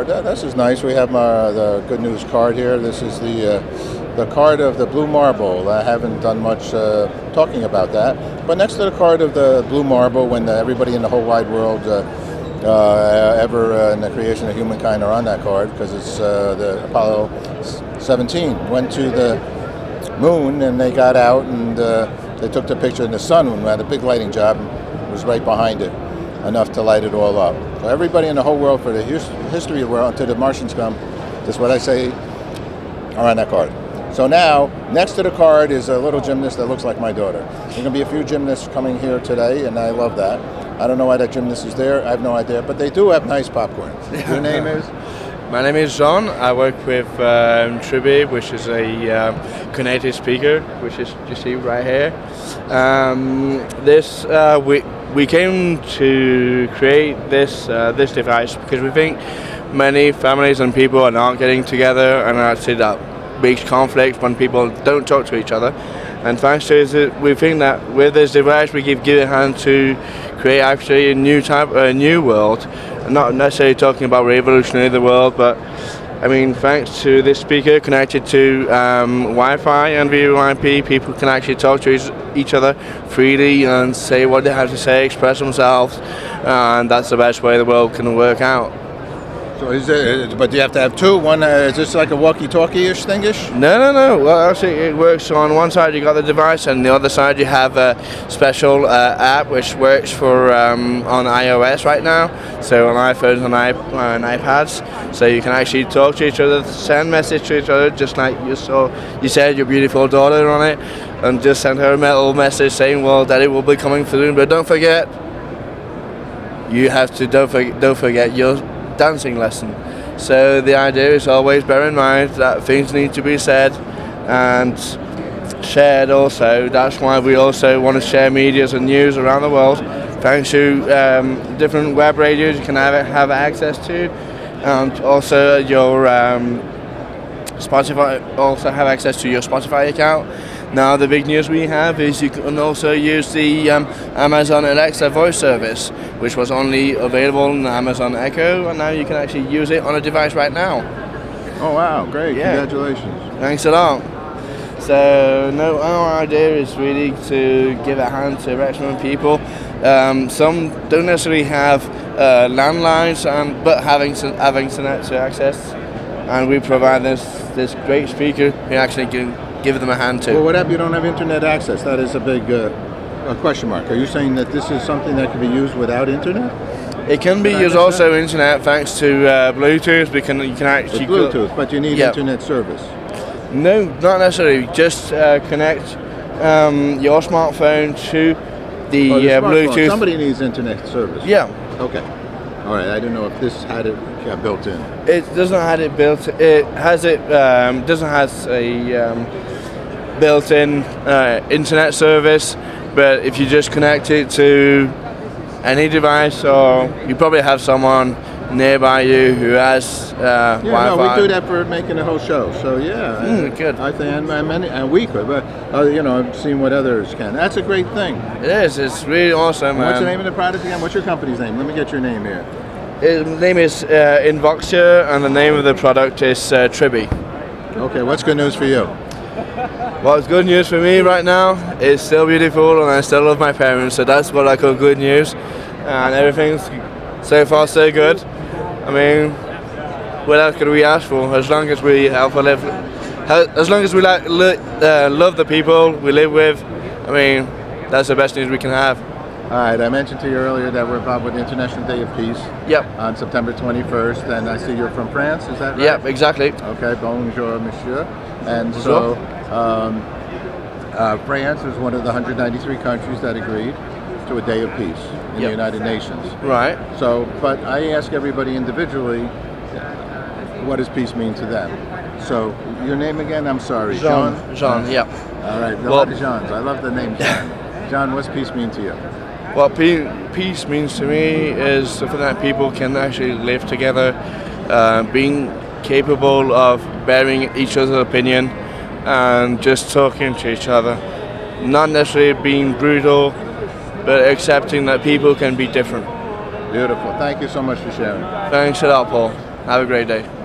This is nice. We have the good news card here. This is the card of the Blue Marble. I haven't done much talking about that, but next to the card of the Blue Marble, when everybody in the whole wide world ever in the creation of humankind are on that card, because it's the Apollo 17 went to the moon and they got out and they took the picture in the sun when we had a big lighting job. It was right behind it, enough to light it all up. So everybody in the whole world, for the history of the world, until the Martians come, that's what I say, are on that card. So now, next to the card is a little gymnast that looks like my daughter. There's going to be a few gymnasts coming here today, and I love that. I don't know why that gymnast is there. I have no idea, but they do have nice popcorn. Your name is? My name is John. I work with Triby, which is a native speaker, which is you see right here. We came to create this device because we think many families and people are not getting together, and actually that makes conflict when people don't talk to each other. And thanks to it, we think that with this device we give a hand to create actually a new world. Not necessarily talking about revolutionary the world, but I mean, thanks to this speaker connected to Wi-Fi and VoIP, people can actually talk to each other freely and say what they have to say, express themselves, and that's the best way the world can work out. So but do you have to have two? One, is this like a walkie-talkie-ish thingish? No. Well, actually, it works on one side. You got the device, and the other side you have a special app which works for on iOS right now. So on iPhones and iPads, so you can actually talk to each other, send message to each other, just like you said your beautiful daughter on it, and just send her a little message saying, "Well, Daddy will be coming soon, but don't forget, you have to don't forget your dancing lesson." So the idea is always bear in mind that things need to be said and shared also. That's why we also want to share medias and news around the world. Thanks to different web radios you can have access to, and also your Spotify, also have access to your Spotify account. Now the big news we have is you can also use the Amazon Alexa voice service, which was only available on Amazon Echo, and now you can actually use it on a device right now. Oh wow, great, yeah. Congratulations. Thanks a lot. So our idea is really to give a hand to maximum people. Some don't necessarily have landlines, but having internet to access, and we provide this great speaker who actually can give them a hand to. Well, what if you don't have internet access? That is a big question mark. Are you saying that this is something that can be used without internet? It can be used also internet thanks to Bluetooth. You can actually it's Bluetooth, but you need internet service. No, not necessarily. Just connect your smartphone to the Bluetooth. Somebody needs internet service. Yeah. Okay. All right. I don't know if this had it built in. It doesn't have it built. It has it. Doesn't have a built-in internet service. But if you just connect it to any device, or you probably have someone nearby you who has Wi-Fi. No, we do that for making the whole show. So good. I think and we could, but I've seen what others can. That's a great thing. It is. It's really awesome. What's the name of the product again? What's your company's name? Let me get your name here. The name is Invoxia, and the name of the product is Triby. Okay, what's good news for you? What's good news for me right now is still beautiful, and I still love my parents, so that's what I call good news. And everything's so far so good. I mean, what else could we ask for? As long as we help live, as long as we love the people we live with, I mean, that's the best news we can have. All right, I mentioned to you earlier that we're involved with the International Day of Peace. Yep. On September 21st, and I see you're from France, is that right? Yep, exactly. Okay, bonjour, monsieur. And so, France is one of the 193 countries that agreed to a Day of Peace in the United Nations. Right. So, but I ask everybody individually, what does peace mean to them? So, your name again? I'm sorry. Jean, yep. All right, a lot of Jeans. I love the name John. John, what's peace mean to you? What peace means to me is something that people can actually live together, being capable of bearing each other's opinion and just talking to each other. Not necessarily being brutal, but accepting that people can be different. Beautiful. Thank you so much for sharing. Thanks a lot, Paul. Have a great day.